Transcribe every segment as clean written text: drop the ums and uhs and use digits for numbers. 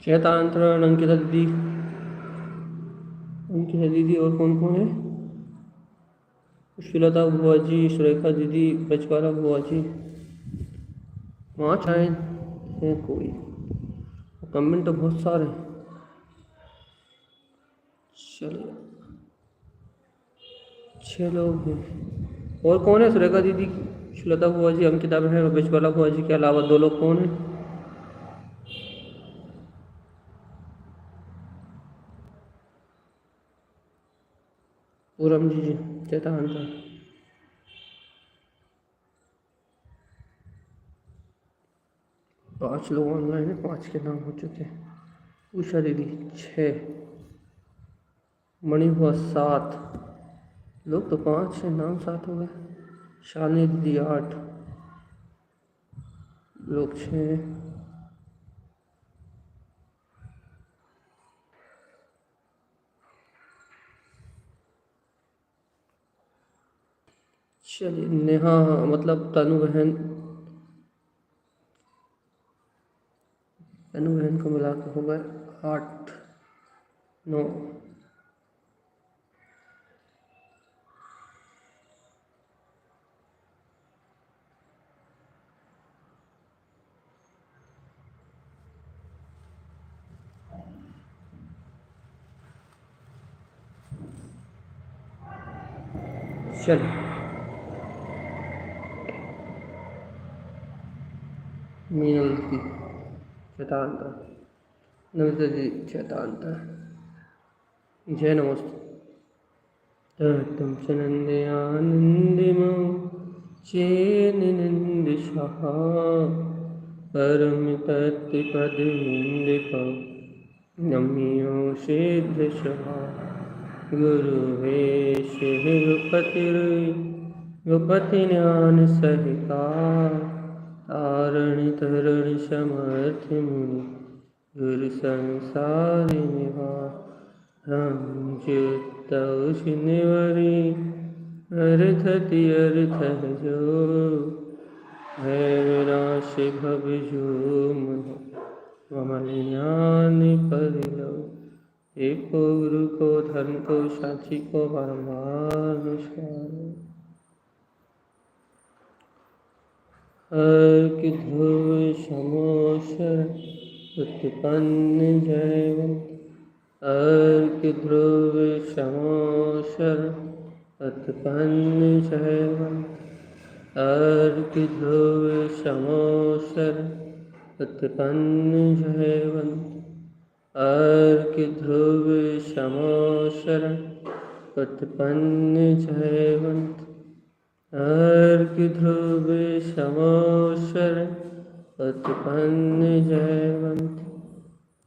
चैतांतरण अंकिता दीदी, और कौन कौन है? पुष्पलता बुआ जी, सुरेखा दीदी, ब्रजबाला बुआ जी। 5 आए हैं कोई, कमेंट तो बहुत सारे हैं। चलिए 6 लोग हैं। और कौन है? सुरेखा दीदी, पुष्पलता बुआ जी, अंकिता बहन और ब्रजबाला बुआ जी के अलावा 2 लोग कौन हैं? पूरम जी, चैतांतरण। 5 लोग ऑनलाइन है, 5 के नाम हो चुके हैं। उषा दीदी 6, मणि हुआ 7, लोग तो 5 है, नाम 7 हो गए। शालिनी दीदी 8, लोग 6। चलिए नेहा, मतलब तनु बहन को मिला के हो गए 8 9। चलिए मीनल दीदी चैतांतरण, नमिता जी चैतांतरण। जय नमस्ते। तम चनंदयानंदिमो चेनिंदिशः परमितत्पदनिंदिप नम्यो सिद्धशः गुरुवेशे गुपतिर्गुपतिज्ञान सहिता तारणि तरणि समर्थि मुनि गुरु संसारिणि वा चित्तौषिनिवरि अर्थति अर्थ जो है विनाशि भवजो मनो ममलिन्यानि परिलो। एक को गुरु को, धर्म को, साक्षी को बारंबार नमस्कार। हर की ध्रुव समोशर उत्पन्न जयवंत, हर की ध्रुव समोशर उत्पन्न जयवंत, हर की ध्रुव समोशर उत्पन्न जयवंत, हर की ध्रुव समोशर उत्पन्न जयवंत, हर की ध्रुव समोशर उत्पन्न जयवंत,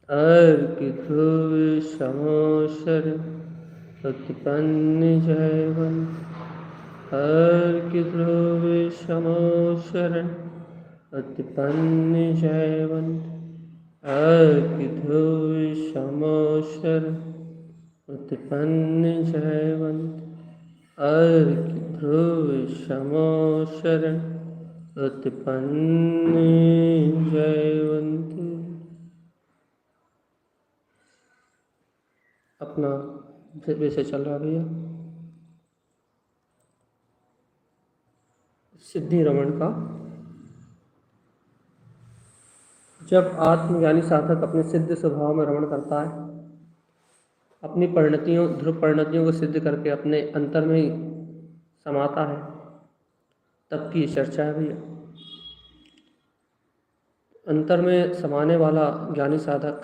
हर की ध्रुव समोशर उत्पन्न जयवंत, हर की ध्रुव समोशर उत्पन्न जयवंत, हर की ध्रुव समोशर उत्पन्न जयवंत, हर की ध्रुव समोशर उत्पन्न जयवंत। अपना वैसे चल रहा भैया। सिद्धि रमण का, जब आत्मज्ञानी साधक अपने सिद्ध स्वभाव में रमण करता है, अपनी परिणतियों, ध्रुव परिणतियों को सिद्ध करके अपने अंतर में ही समाता है, तब की चर्चा है भैया। अंतर में समाने वाला ज्ञानी साधक,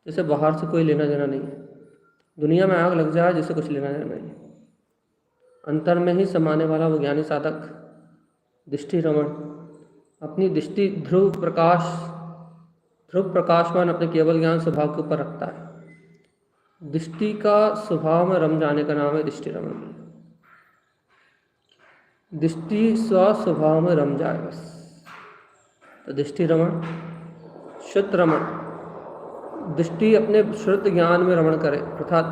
जैसे बाहर से कोई लेना देना नहीं है, दुनिया में आग लग जाए जिसे कुछ लेना देना नहीं है, अंतर में ही समाने वाला वो ज्ञानी साधक दृष्टि रमण अपनी दृष्टि ध्रुव प्रकाशमान अपने केवल ज्ञान स्वभाव के ऊपर रखता है। दृष्टि का स्वभाव में रम जाने का नाम है दृष्टि रमण। दृष्टि स्वभाव में रम जाए बस, तो दृष्टि रमण। शुद्ध रमण, दृष्टि अपने शुद्ध ज्ञान में रमण करे, अर्थात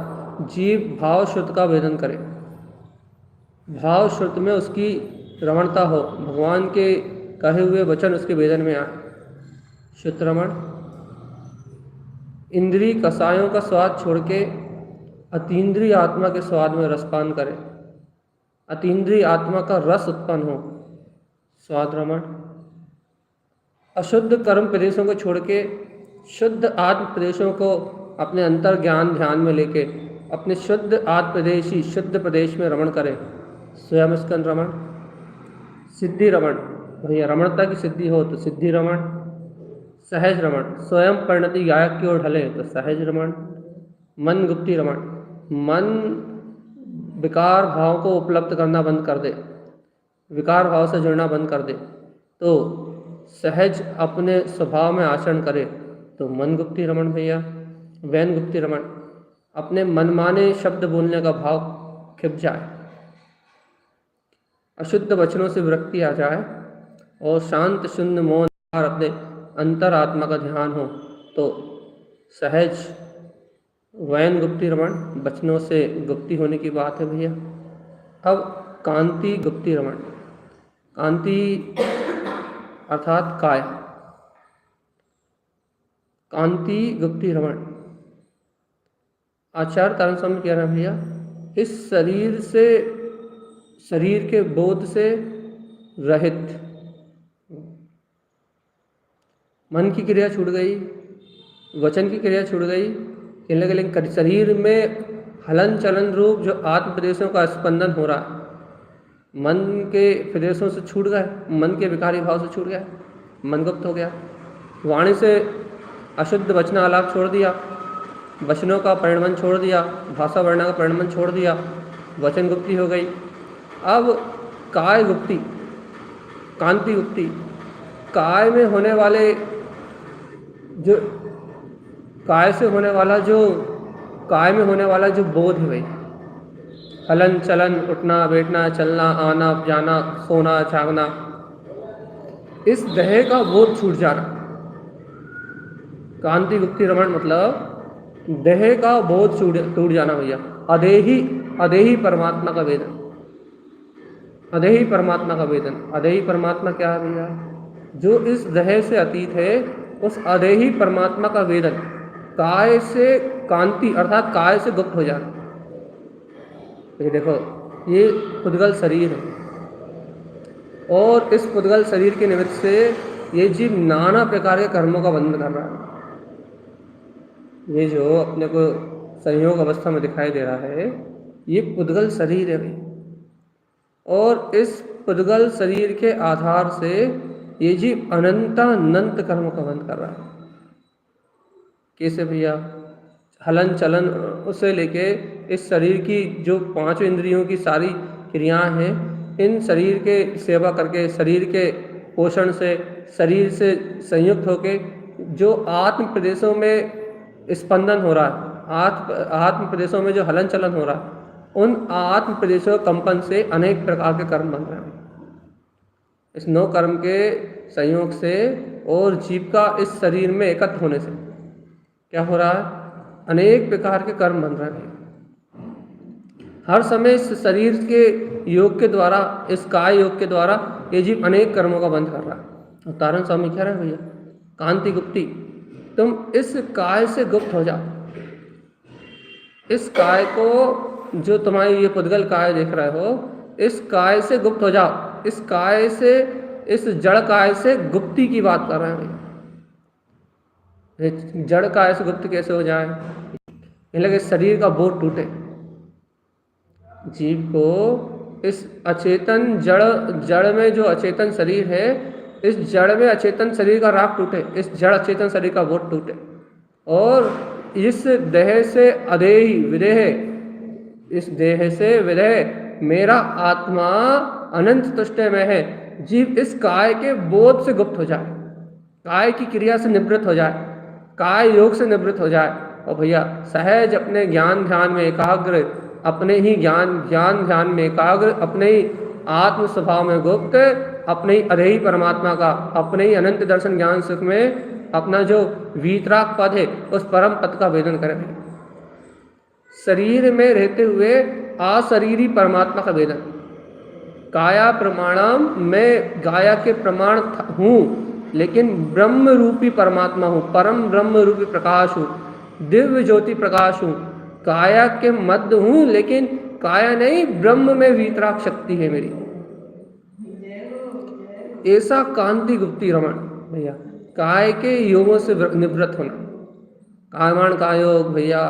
जीव भाव शुद्ध का वेदन करे, भाव शुद्ध में उसकी रमणता हो, भगवान के कहे हुए वचन उसके वेदन में आए, शुद्ध रमण। इंद्रिय कषायों का स्वाद छोड़ के अतीन्द्रिय आत्मा के स्वाद में रसपान करे, अतीन्द्रिय आत्मा का रस उत्पन्न हो, स्वाद रमण। अशुद्ध कर्म प्रदेशों को छोड़ के शुद्ध आत्म प्रदेशों को अपने अंतर ज्ञान ध्यान में लेके अपने शुद्ध आत्म प्रदेश ही शुद्ध प्रदेश में रमण करे, स्वयं स्कंद रमण। सिद्धि रमण, भैया रमणता की सिद्धि हो तो सिद्धि रमण। सहज रमण, स्वयं परिणति गायक की ओर ढले तो सहज रमण। मन गुप्ति रमण, मन विकार भाव को उपलब्ध करना बंद कर दे, विकार भाव से जुड़ना बंद कर दे तो सहज अपने स्वभाव में आचरण करे तो मन गुप्ति रमण भैया। वैन गुप्ति रमण, अपने मनमाने शब्द बोलने का भाव खिप जाए, अशुद्ध वचनों से विरक्ति आ जाए और शांत शून्य मौन और अपने अंतर आत्मा का ध्यान हो तो सहज वैन गुप्ति रमण। वचनों से गुप्ति होने की बात है भैया। अब कांति गुप्ति रमण, कांति अर्थात काय, कांति गुप्ति रमण। आचार्य तारण स्वामी कह रहे हैं भैया, इस शरीर से, शरीर के बोध से रहित, मन की क्रिया छूट गई, वचन की क्रिया छूट गई, लेकिन शरीर में हलन चलन रूप जो आत्म प्रदेशों का स्पंदन हो रहा है, मन के प्रदेशों से छूट गए, मन के विकारी भाव से छूट गया, मन गुप्त हो गया। वाणी से अशुद्ध वचनालाप छोड़ दिया, वचनों का परिणमन छोड़ दिया, भाषा वर्णा का परिणमन छोड़ दिया, वचन गुप्ति हो गई। अब काय गुप्ति, कांति गुप्ति, काय में होने वाले जो काय से होने वाला जो काय में होने वाला जो बोध है भाई, हलन चलन, उठना बैठना, चलना आना जाना, सोना जागना, इस देह का बोध छूट जाना। कांति गुप्ति रमण मतलब देह का बोध टूट जाना भैया। अदेही परमात्मा का वेदन, अदेही परमात्मा का वेदन। अदेही परमात्मा क्या है भैया? जो इस देह से अतीत है, उस अदेही परमात्मा का वेदन। काय से कांति अर्थात काय से गुप्त हो जाना। ये देखो, ये पुद्गल शरीर है और इस पुद्गल शरीर के निमित्त से ये जीव नाना प्रकार के कर्मों का बंधन कर रहा है। ये जो अपने को संयोग अवस्था में दिखाई दे रहा है, ये पुद्गल शरीर है भाई। और इस पुद्गल शरीर के आधार से ये जीव अनंत कर्मों का बंध कर रहा है। कैसे भैया? हलन चलन उसे लेके इस शरीर की जो 5 इंद्रियों की सारी क्रियाएं हैं, इन शरीर के सेवा करके, शरीर के पोषण से, शरीर से संयुक्त होके जो आत्म प्रदेशों में स्पंदन हो रहा है, आत्म प्रदेशों में जो हलन चलन हो रहा है, उन आत्म प्रदेशों कंपन से अनेक प्रकार के कर्म बन रहे हैं। इस 9 कर्म के संयोग से और जीव का इस शरीर में एकत्र होने से क्या हो रहा है? अनेक प्रकार के कर्म बन रहे हैं। हर समय इस शरीर के योग के द्वारा, इस काय योग के द्वारा ये जीव अनेक कर्मों का बंध कर रहा है। और तारण स्वामी कह रहे हैं भैया, कांति गुप्ति, तुम इस काय से गुप्त हो जाओ। इस काय को, जो तुम्हारी ये पुद्गल काय देख रहे हो, इस काय से गुप्त हो जाओ। इस काय से, इस जड़ काय से गुप्ति की बात कर रहे हैं भैया। जड़ काय से गुप्त कैसे हो जाए? लगे शरीर का बोध टूटे, जीव को इस अचेतन जड़ में जो अचेतन शरीर है, इस जड़ में अचेतन शरीर का राग टूटे, इस जड़ अचेतन शरीर का बोध टूटे और इस देह से अदेही विदेह, इस देह से विदेह मेरा आत्मा अनंत तुष्टय में है। जीव इस काय के बोध से गुप्त हो जाए, काय की क्रिया से निवृत्त हो जाए, काय योग से निवृत्त हो जाए और भैया सहज अपने ज्ञान ध्यान में एकाग्र, अपने ही ज्ञान ध्यान में एकाग्र, अपने ही आत्म स्वभाव में गुप्त, अपने ही अदेही परमात्मा का, अपने ही अनंत दर्शन ज्ञान सुख में अपना जो वीतराग पद है, उस परम पद का वेदन करें। शरीर में रहते हुए अशरीरी परमात्मा का वेदन। काया प्रमाणम, मैं गाया के प्रमाण हूँ, लेकिन ब्रह्म रूपी परमात्मा हूँ, परम ब्रह्म रूपी प्रकाश हूँ। दिव्य ज्योति प्रकाश हूँ, काया के मध्य हूँ, लेकिन काया नहीं, ब्रह्म में वीतराग शक्ति है मेरी। ऐसा कांति गुप्ती रमण भैया, काय के योगों से निवृत्त होना। कारमाण का योग भैया,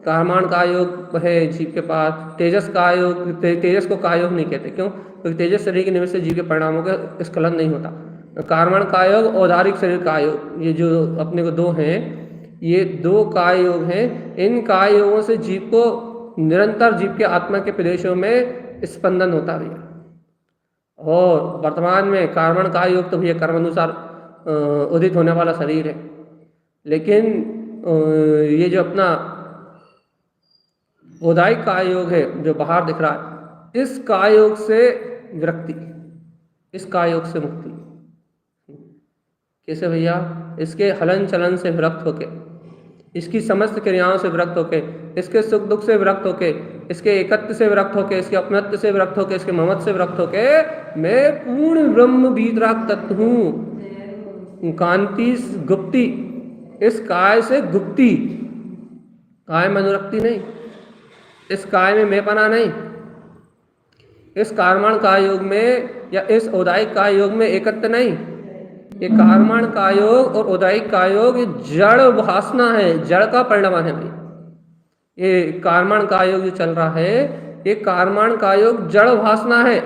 कारमाण का योग है जीव के पास। तेजस का योग, तेजस को का योग नहीं कहते, क्यों? क्योंकि तेजस शरीर के निमित्त से जीव के परिणामों का स्खलन नहीं होता। कारमाण का योग, औदारिक शरीर का योग, ये जो अपने को दो हैं, ये दो काय योग हैं। इन काय योगों से जीव को निरंतर जीव के आत्मा के प्रदेशों में स्पंदन होता है भैया। और वर्तमान में कार्बन का योग तो भैया कर्मानुसार उदित होने वाला शरीर है, लेकिन ये जो अपना औदायिक काय योग है जो बाहर दिख रहा है, इस काय योग से विरक्ति, इस काय योग से मुक्ति। कैसे भैया? इसके हलन चलन से विरक्त होके, इसकी समस्त क्रियाओं से विरक्त होके, इसके सुख दुख से विरक्त होके, इसके एकत्व से विरक्त होके, इसके अपनत्व से विरक्त होके, इसके ममत्व से विरक्त होके, मैं पूर्ण ब्रह्म वीतराग तत्व हूँ। कांति गुप्ती, इस काय से गुप्ती, काय में अनुरक्ति नहीं, इस काय में मैंपना नहीं, इस कार्मण काय योग में या इस औदायिक काय योग में एकत्व नहीं। ये कार्मण काय योग और औदायिक काय योग ये जड़ वासना है, जड़ का परिणाम है भाई। ये कार्मण काय योग जो चल रहा है, ये कार्मण काय योग जड़ वासना है,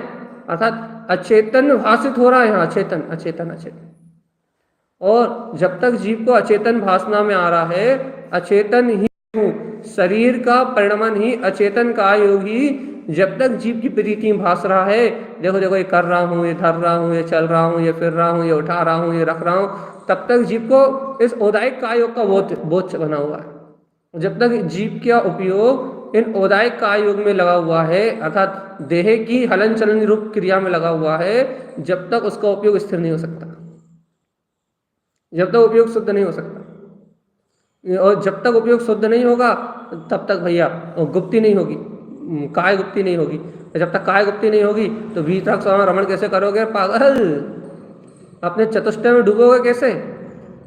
अर्थात अचेतन भाषित हो रहा है यहाँ, अचेतन अचेतन अचेतन। और जब तक जीव को अचेतन भासना में आ रहा है, अचेतन ही हूँ, शरीर का परिणमन ही अचेतन काय योग ही जब तक जीव की प्रीति में भास रहा है, देखो देखो ये कर रहा हूँ, ये धर रहा हूँ, ये चल रहा हूँ, ये फिर रहा हूँ, ये उठा रहा हूँ, ये रख रहा हूँ, तब तक जीव को इस औदायिक काय योग का बोध बना हुआ है। जब तक जीव का उपयोग इन औदायिक काय योग में लगा हुआ है, अर्थात देह की हलन चलन रूप क्रिया में लगा हुआ है, जब तक उसका उपयोग स्थिर नहीं हो सकता, जब तक उपयोग शुद्ध नहीं हो सकता। और जब तक उपयोग शुद्ध नहीं होगा तब तक भैया गुप्ती नहीं होगी, काय गुप्ती नहीं होगी। जब तक काय गुप्ती नहीं होगी तो वीतराग स्वभाव रमण कैसे करोगे पागल? अपने चतुष्टय में डूबोगे कैसे?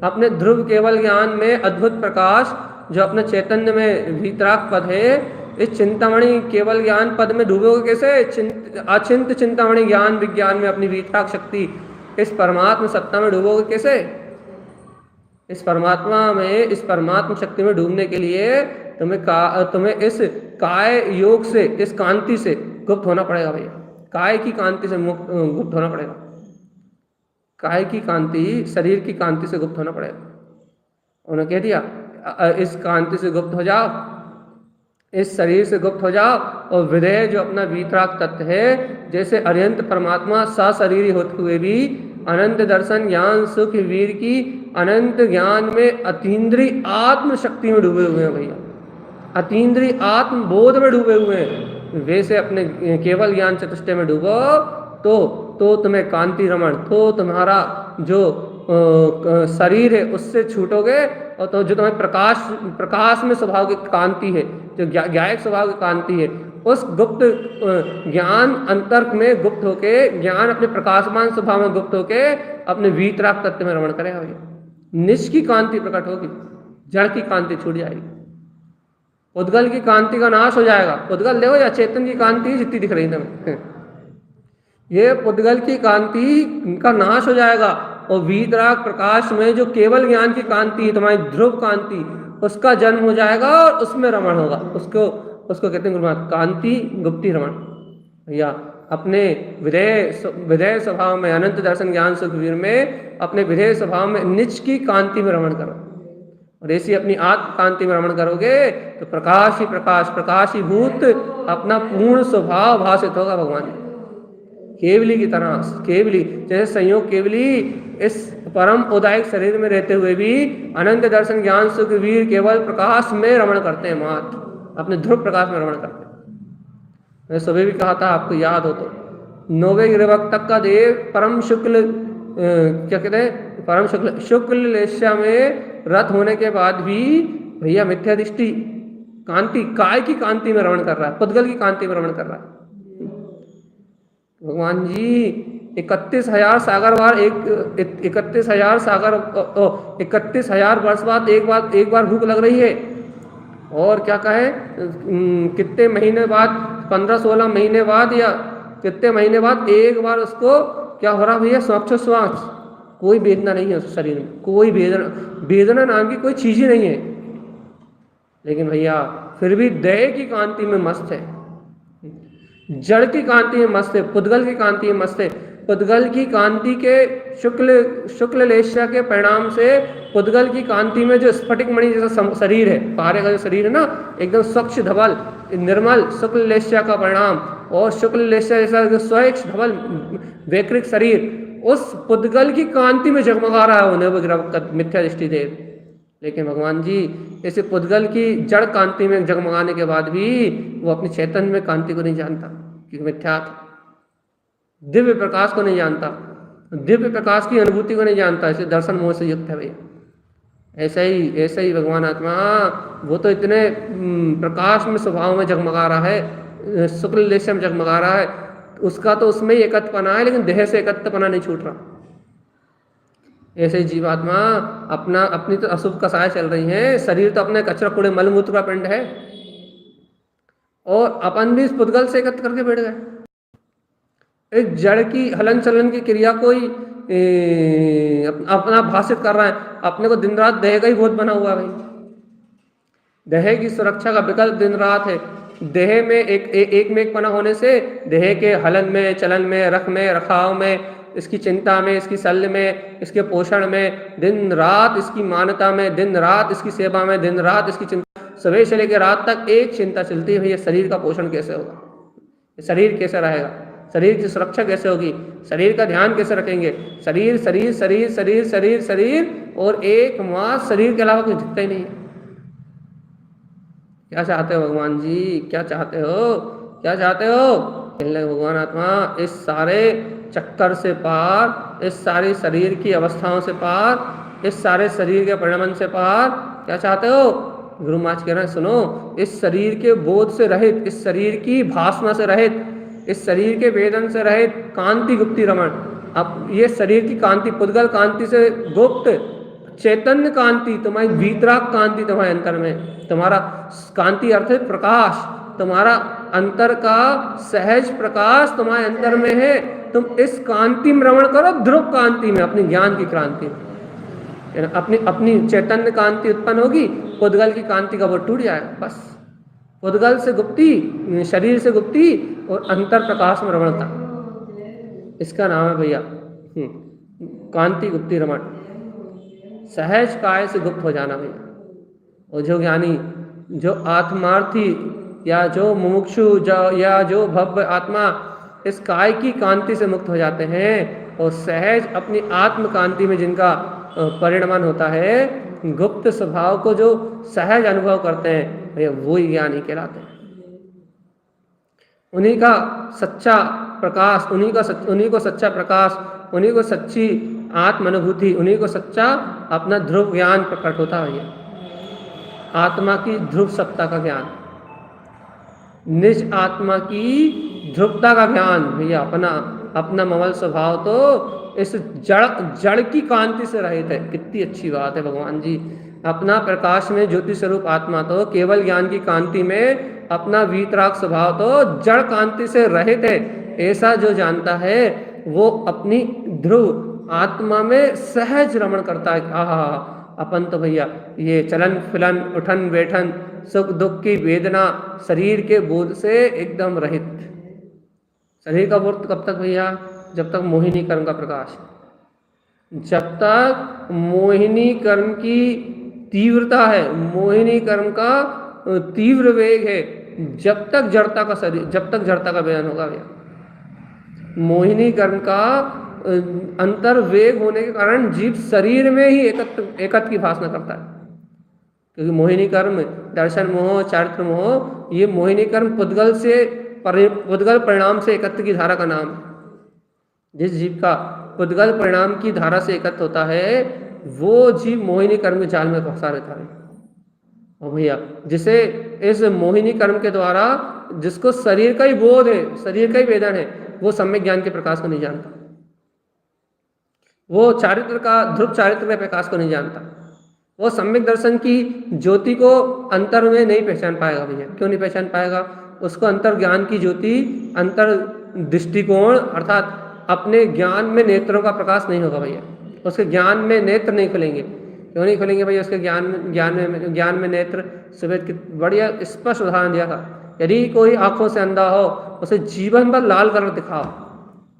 अपने ध्रुव केवल ज्ञान में अद्भुत प्रकाश जो अपने चैतन्य में वीतराग पद है, इस चिंतामणि केवल ज्ञान पद में डूबोगे कैसे? अचिंत चिंतामणि ज्ञान विज्ञान में अपनी वीतराग शक्ति, इस परमात्मा सत्ता में डूबोगे कैसे? इस परमात्मा में, इस परमात्मा शक्ति में डूबने के लिए तुम्हें इस काय योग से, इस कांति से गुप्त होना पड़ेगा भैया। काय की कांति से गुप्त होना पड़ेगा, काय की कांति, शरीर की कांति से गुप्त होना पड़ेगा। उन्होंने कह दिया इस कांति से गुप्त हो जाओ, इस शरीर से गुप्त हो जाओ, और विदेह जो अपना वीतराग तत्व है, जैसे अरिहंत परमात्मा सशरीरी होते हुए भी अनंत दर्शन ज्ञान सुख वीर की अनंत ज्ञान में अतीन्द्रिय आत्म शक्ति में डूबे हुए हैं भैया, अतीन्द्रिय आत्म बोध में डूबे हुए हैं। वैसे अपने केवल ज्ञान चतुष्टय में डूबो तो तुम्हें कांति रमण, तो तुम्हारा जो शरीर है उससे छूटोगे, और तो जो तुम्हें प्रकाश में स्वभाव की कांति है, जो ज्ञायक स्वभाव की कांति है, उस गुप्त ज्ञान अंतर्क में गुप्त होके, ज्ञान अपने प्रकाशमान स्वभाव में गुप्त होके अपने वीतराग तत्व में रमण करेगा भैया। निश की कांति प्रकट होगी, जड़ की कांति छूट जाएगी, उद्गल की कांति का नाश हो जाएगा। उद्गल देखो या चेतन की कांति जितनी दिख रही है, ये उद्गल की कांति का नाश हो जाएगा, और वीतराग प्रकाश में जो केवल ज्ञान की कांति है, तुम्हारी ध्रुव कांति, उसका जन्म हो जाएगा और उसमें रमण होगा। उसको कहते हैं गुरुनाथ कांति गुप्ती रमण भैया। अपने विधेय स्वभाव में, अनंत दर्शन ज्ञान सुखवीर में, अपने विधेय स्वभाव में निच की कांति में रमण करो, और ऐसी अपनी आत्म कांति में रमण करोगे तो प्रकाश ही प्रकाश, प्रकाश ही भूत अपना पूर्ण स्वभाव भाषित होगा भगवान केवली की तरह। केवली जैसे संयोग केवली इस परम उदायिक शरीर में रहते हुए भी अनंत दर्शन ज्ञान सुख वीर केवल प्रकाश में रमण करते हैं, मात्र अपने ध्रुव प्रकाश में रमण करते हैं। मैंने सुबह भी कहा था, आपको याद हो तो, नौवे गिरवक तक का देव परम शुक्ल, क्या कहते हैं, परम शुक्ल लेश्या में रथ होने के बाद भी भैया मिथ्या दृष्टि कांति, काय की कांति में रमण कर रहा है, पुद्गल की कांति में रमण कर रहा है। भगवान जी 31,000 सागर बार 31,000 वर्ष बाद एक बार भूख लग रही है। और क्या कहे, कितने महीने बाद, 15-16 महीने बाद या कितने महीने बाद एक बार उसको क्या हो रहा भैया, श्वास, कोई वेदना नहीं है उस शरीर में, कोई वेदना नाम की कोई चीज ही नहीं है। लेकिन भैया फिर भी देह की कांति में मस्त है, जड़ की कांति में मस्त है, पुद्गल की कांति में मस्त है। पुद्गल की कांति के शुक्ल लेस्या के परिणाम से पुद्गल की कांति में जो स्फटिक मणि जैसा शरीर है, पारे का जो शरीर है ना, एकदम स्वच्छ धवल निर्मल शुक्ल लेस्या का परिणाम, और शुक्ल लेस्या जैसा जो स्वच्छ धवल वैकृत शरीर, उस पुद्गल की कांति में जगमगा रहा है उन्हें मिथ्या दृष्टि देव। लेकिन भगवान जी ऐसे पुद्गल की जड़ कांति में जगमगाने के बाद भी वो अपनी चैतन्य में कांति को नहीं जानता, क्योंकि मिथ्यात्व दिव्य प्रकाश को नहीं जानता, दिव्य प्रकाश की अनुभूति को नहीं जानता, इसे दर्शन मोह से युक्त है भैया। ऐसा ही भगवान आत्मा, वो तो इतने प्रकाश में स्वभाव में जगमगा रहा है, शुक्ल लेस्य में जगमगा रहा है, उसका तो उसमें ही एकत्वपना है, लेकिन देह से एकत्वपना नहीं छूट रहा। ऐसे ही जीवात्मा अपनी तो अशुभ कसाएं चल रही हैं, शरीर तो अपने कचरा कूड़े मलमूत्र का पिंड है, और अपन भी इस पुद्गल से एकत्र करके बैठ गए। एक जड़ की हलन चलन की क्रिया को ही अपना भाषित कर रहा है, अपने को दिन रात देह का ही बोध बना हुआ है भाई। देह की सुरक्षा का विकल्प दिन रात है। देह में एक में एक पना होने से देह के हलन में, चलन में, रख में, रखाव में, इसकी चिंता में, इसकी शल्य में, इसके पोषण में, दिन रात इसकी मान्यता में, दिन रात इसकी सेवा में, दिन रात इसकी चिंता, सुबह से लेकर रात तक एक चिंता चलती है, भैया शरीर का पोषण कैसे होगा, शरीर कैसे रहेगा, शरीर की सुरक्षा कैसे होगी, शरीर का ध्यान कैसे रखेंगे। शरीर शरीर शरीर शरीर शरीर शरीर और एक मास शरीर के अलावा कुछ दिखता ही नहीं है। क्या चाहते हो भगवान जी, क्या चाहते हो, क्या चाहते हो? भगवान आत्मा इस सारे चक्कर से पार, इस सारी शरीर की अवस्थाओं से पार, इस सारे शरीर के परिणमन से पार क्या चाहते हो? गुरु महाराज कह रहे हैं सुनो, इस शरीर के बोध से रहित, इस शरीर की भावना से रहित, इस शरीर के वेदन से रहित कांति गुप्ति रमण। अब ये शरीर की कांति, पुद्गल कांति से गुप्त चैतन्य कांति, तुम्हारी वीतराग कांति तुम्हारे अंतर में, तुम्हारा कांति अर्थ है प्रकाश, तुम्हारा अंतर का सहज प्रकाश तुम्हारे अंतर में है। तुम इस कांति में रमण करो, ध्रुव कांति में, अपनी ज्ञान की क्रांति में, अपनी चैतन्य कांति उत्पन्न होगी, पुद्गल की कांति का वो टूट जाएगा। बस पुद्गल से गुप्ति, शरीर से गुप्ति और अंतर प्रकाश में रमणता, इसका नाम है भैया कांति गुप्ति रमण। सहज काय से गुप्त हो जाना भैया। और जो ज्ञानी, जो आत्मार्थी या जो मुमुक्षु या जो भव्य आत्मा इस काय की कांति से मुक्त हो जाते हैं और सहज अपनी आत्म कांति में जिनका परिणमन होता है, गुप्त स्वभाव को जो सहज अनुभव करते हैं भैया, वो ही ज्ञानी कहलाते हैं। उन्हीं का सच्चा प्रकाश, उन्हीं को सच्चा प्रकाश, उन्हीं को सच्ची आत्म अनुभूति, उन्हीं को सच्चा अपना ध्रुव ज्ञान प्रकट होता है। आत्मा की ध्रुव सत्ता का ज्ञान, निज आत्मा की ध्रुवता का ज्ञान भैया। अपना ममल स्वभाव तो इस जड़ की कांति से रहित है। कितनी अच्छी बात है भगवान जी। अपना प्रकाश में ज्योति स्वरूप आत्मा तो केवल ज्ञान की कांति में, अपना वीतराग स्वभाव तो जड़ कांति से रहित है। ऐसा जो जानता है वो अपनी ध्रुव आत्मा में सहज रमण करता है। आहा, अपन तो भैया ये चलन फिलन, उठन बैठन, सुख दुख की वेदना, शरीर के बोध से एकदम रहित। शरीर का बोध कब तक भैया? जब तक मोहिनी कर्म का प्रकाश, जब तक मोहिनी कर्म की तीव्रता है, मोहिनी कर्म का तीव्र वेग है, जब तक जड़ता का शरीर, जब तक जड़ता का वेदन होगा भैया। मोहिनी कर्म का अंतर वेग होने के कारण जीव शरीर में ही एकत्व की भाषा करता है। क्योंकि मोहिनी कर्म, दर्शन मोह, चारित्र मोह, ये मोहिनी कर्म पुद्गल परिणाम से एकत्व की धारा का नाम है। जिस जीव का पुद्गल परिणाम की धारा से एकत्व होता है, वो जीव मोहिनी कर्म के जाल में फंसा रहता है। और भैया जिसे इस मोहिनी कर्म के द्वारा, जिसको शरीर का ही बोध है, शरीर का ही वेदन है, वो सम्यक ज्ञान के प्रकाश को नहीं जानता। वो चारित्र का, ध्रुव चारित्र के प्रकाश को नहीं जानता। वो सम्यक दर्शन की ज्योति को अंतर में नहीं पहचान पाएगा भैया। क्यों नहीं पहचान पाएगा? उसको अंतर ज्ञान की ज्योति, अंतर दृष्टिकोण अर्थात अपने ज्ञान में नेत्रों का प्रकाश नहीं होगा भैया। उसके ज्ञान में नेत्र नहीं खुलेंगे। क्यों नहीं खुलेंगे भैया? उसके ज्ञान में नेत्र। सुबह की बढ़िया स्पष्ट उदाहरण दिया था। यदि कोई आंखों से अंधा हो, उसे जीवन भर लाल कलर दिखाओ,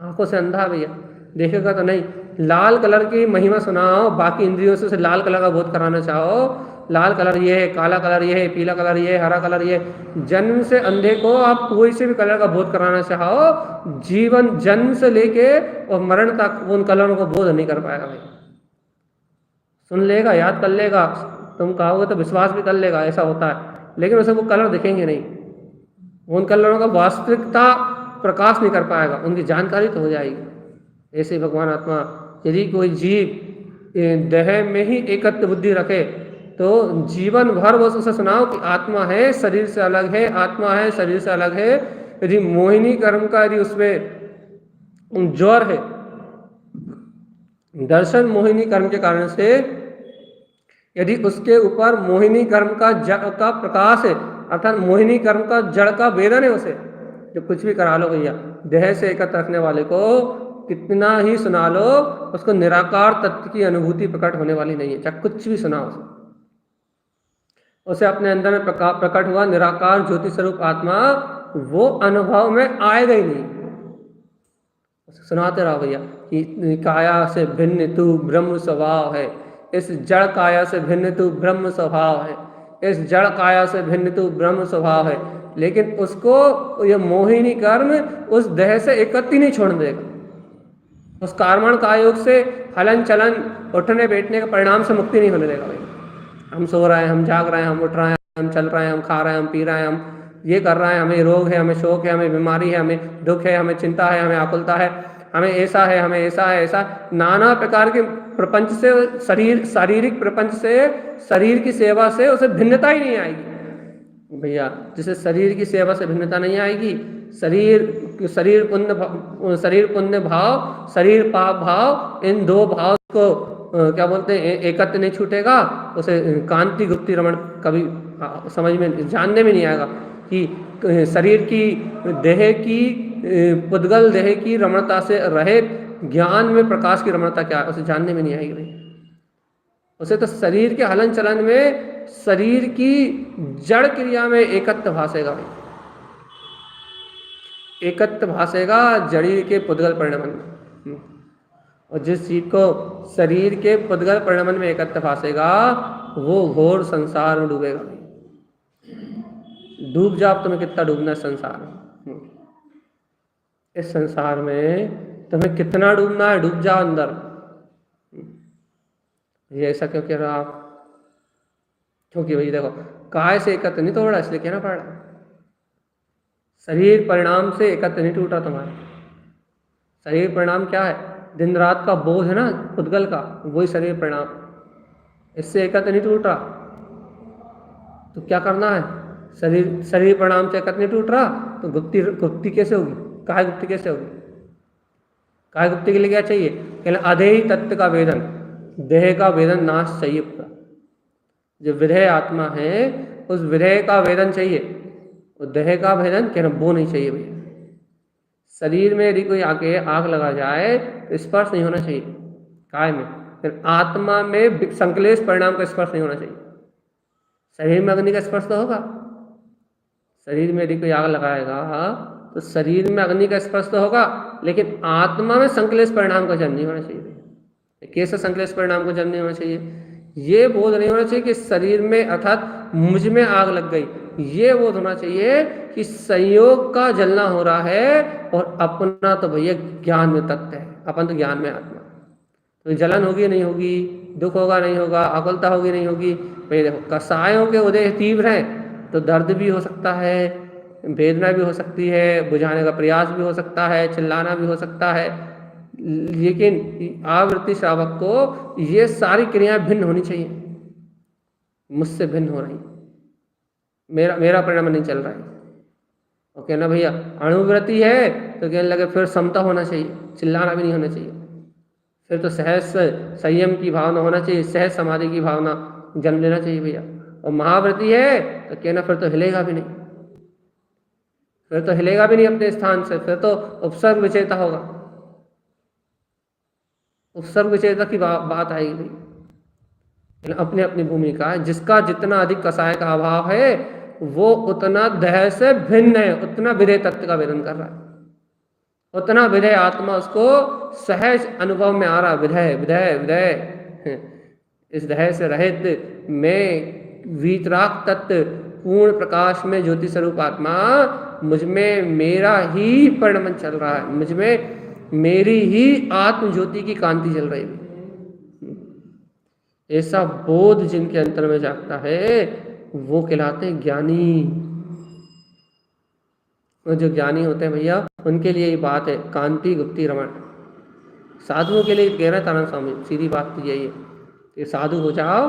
आंखों से अंधा भैया, देखेगा तो नहीं। लाल कलर की महिमा सुनाओ, बाकी इंद्रियों से उसे लाल कलर का बोध कराना चाहो, लाल कलर ये है, काला कलर ये है, पीला कलर ये है, हरा कलर ये है। जन्म से अंधे को आप कोई से भी कलर का बोध कराना चाहो, जीवन जन्म से लेके और मरण तक वो उन कलरों को बोध नहीं कर पाएगा भाई। सुन लेगा, याद कर लेगा, तुम कहोगे तो विश्वास भी कर लेगा, ऐसा होता है, लेकिन उसे वो कलर दिखेंगे नहीं। उन कलरों का वास्तविकता प्रकाश नहीं कर पाएगा, उनकी जानकारी तो हो जाएगी। ऐसे भगवान आत्मा, यदि कोई जीव देह में ही एकत्व बुद्धि रखे तो जीवन भर बस उसे सुनाओ कि आत्मा है, शरीर से अलग है, आत्मा है, शरीर से अलग है। यदि मोहिनी कर्म का यदि उसमें ज्वर है, दर्शन मोहिनी कर्म के कारण से यदि उसके ऊपर मोहिनी कर्म का प्रकाश है, अर्थात मोहिनी कर्म का जड़ का वेदन है, उसे जो कुछ भी करा लो भैया, देह से एकत्र रखने वाले को कितना ही सुना लो, उसको निराकार तत्व की अनुभूति प्रकट होने वाली नहीं है। चाहे कुछ भी सुनाओ उसे अपने अंदर में प्रकट हुआ निराकार ज्योति स्वरूप आत्मा, वो अनुभव में आएगा ही नहीं। सुनाते रहो भैया कि काया से भिन्न तू ब्रह्म स्वभाव है, इस जड़ काया से भिन्न तू ब्रह्म स्वभाव है, इस जड़ काया से भिन्न तू ब्रह्म स्वभाव है। लेकिन उसको ये मोहिनी कर्म उस देह से एकत्व नहीं छोड़ देगा। उस कार्मण कायोग से हलन चलन, उठने बैठने के परिणाम से मुक्ति नहीं होने देगा भाई। हम सो रहे हैं, हम जाग रहे हैं, हम उठ रहे हैं, हम चल रहे हैं, हम खा रहे हैं, हम पी रहे हैं, हम ये कर रहे हैं, हमें रोग है, हमें शोक है, हमें बीमारी है, हमें दुख है, हमें चिंता है, हमें आकुलता है, हमें ऐसा है, हमें ऐसा है, ऐसा नाना प्रकार के प्रपंच से, शारीरिक प्रपंच से, शरीर की सेवा से उसे भिन्नता ही नहीं आएगी भैया। जिसे शरीर की सेवा से भिन्नता नहीं आएगी, शरीर पुण्य भाव, शरीर पाप भाव, इन दो भाव को क्या बोलते हैं, एकत्व नहीं छूटेगा, उसे कांति गुप्ति रमण कभी समझ में, जानने में नहीं आएगा कि शरीर की, देह की, पुद्गल देह की रमणता से रहित ज्ञान में प्रकाश की रमणता क्या है, उसे जानने में नहीं आएगी भाई। उसे तो शरीर के हलन चलन में, शरीर की जड़ क्रिया में एकत्व भासेगा भाई, एकत्व भासेगा जड़ी के पुद्गल परिणमन में। और जिस चीज को शरीर के पुद्गल परिणमन में एकत्व भासेगा, वो घोर संसार में डूबेगा। डूब जाओ, तुम्हें कितना डूबना है संसार में, इस संसार में तुम्हें कितना डूबना है, डूब जाओ अंदर। ये ऐसा क्यों कह रहा आप? क्योंकि भाई देखो, काय से एकत्र नहीं तोड़ा, इसलिए कहना पड़ रहा। शरीर परिणाम से एकत्र नहीं टूटा तुम्हारा। शरीर परिणाम क्या है? दिन रात का बोझ है ना पुद्गल का, वही शरीर परिणाम, इससे एकत्र नहीं टूट रहा। तो क्या करना है? शरीर परिणाम से एकत्र नहीं टूट रहा, तो गुप्ति कैसे होगी? काय गुप्ति कैसे होगी? काय गुप्ति के लिए क्या चाहिए? कहना अधेय तत्व का वेदन, देह का वेदन नाश चाहिए पूरा। जो विधेय आत्मा है, उस विधेय का वेदन चाहिए, और देह का वेदन कहना वो नहीं चाहिए भैया। शरीर में यदि कोई आके आग लगा जाए तो स्पर्श नहीं होना चाहिए काय में, फिर आत्मा में संकलेश परिणाम का स्पर्श नहीं होना चाहिए। शरीर में अग्नि का स्पर्श तो होगा, शरीर में यदि कोई आग लगाएगा तो शरीर में अग्नि का स्पर्श तो होगा, लेकिन आत्मा में संकलेश परिणाम का जन्म नहीं होना चाहिए। कैसे संकलेश परिणाम का जन्म नहीं होना चाहिए? ये बोध नहीं होना चाहिए कि शरीर में अर्थात मुझ में आग लग गई, ये बोध होना चाहिए कि संयोग का जलना हो रहा है, और अपना तो भैया ज्ञान में तत्व है, अपन तो ज्ञान में आत्मा। तो जलन होगी नहीं होगी, दुख होगा नहीं होगा, आकुलता होगी नहीं होगी भाई। देखो, कसायों के उदय तीव्र हैं तो दर्द भी हो सकता है, वेदना भी हो सकती है, बुझाने का प्रयास भी हो सकता है, चिल्लाना भी हो सकता है, लेकिन आवृत्ति श्रावक को ये सारी क्रियाएं भिन्न होनी चाहिए। मुझसे भिन्न हो रही, मेरा परिणाम नहीं चल रहा है। और कहना भैया अणुवृत्ति है तो कहने लगे फिर समता होना चाहिए, चिल्लाना भी नहीं होना चाहिए, फिर तो सहज संयम की भावना होना चाहिए, सहज समाधि की भावना जन्म लेना चाहिए भैया। और महाव्रती है तो कहना फिर तो हिलेगा भी नहीं, फिर तो हिलेगा भी नहीं अपने स्थान से, फिर तो उपसर्ग विचेता होगा, उपसर्ग विचेता की बात आएगी भाई। अपनी अपनी भूमिका है, जिसका जितना अधिक कसाय का अभाव है वो उतना देह से भिन्न है, उतना विधेय तत्व का वेदन कर रहा है, उतना विधेय आत्मा उसको सहज अनुभव में आ रहा है। विधेय विधेय विधेय, इस देह से रहित मैं वीतराग तत्व पूर्ण प्रकाश में ज्योति स्वरूप आत्मा, मुझ में मेरा ही परिणमन चल रहा है, मुझ में मेरी ही आत्म ज्योति की कांति चल रही है। ऐसा बोध जिनके अंतर में जागता है वो कहलाते हैं ज्ञानी। वो जो ज्ञानी होते हैं भैया उनके लिए ये बात है, कांति गुप्ति रमण। साधुओं के लिए कह रहे हैं तानंद स्वामी, सीधी बात तो यही है कि साधु हो जाओ